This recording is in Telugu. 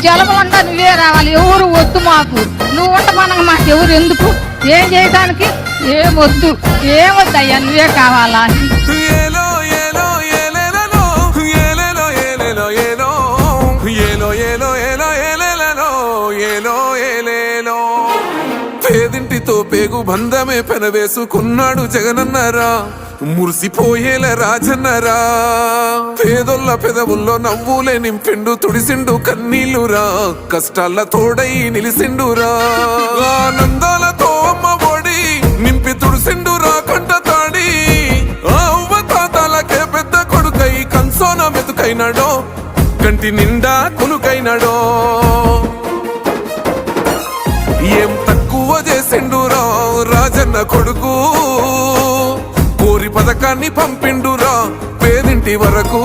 జలమంతా నువ్వే రావాలి, ఎవరు వద్దు మాకు. నువ్వు ఉండమనగా మాకు ఎవరు ఎందుకు? ఏం చేయడానికి ఏమొద్దు, ఏమొద్దయ్యా, నువ్వే కావాలా. పేదింటితో పేగు బంధమే పెనవేసుకున్నాడు జగనన్నరా, మురిసిపోయేల రాజన్నరా. పేదొల్ల పెదవుల్లో నవ్వులే నింపిండు, తుడిసిండు కన్నీళ్ళురా, కష్టాల తోడై నిలిసిండురా. ఆనందాలతో అమ్మ ఒడి నింపి తుడిసిండురా కంట తాడి. అవ్వ తాతలకే పెద్ద కొడుకై కంసోన మెతుకైనాడో, కంటి నిండా కునుకైనాడో. ఏం తక్కువ చేసిండురా రాజన్న కొడుకు, కోరి పథకాన్ని పంపిండురా పేదింటి వరకు.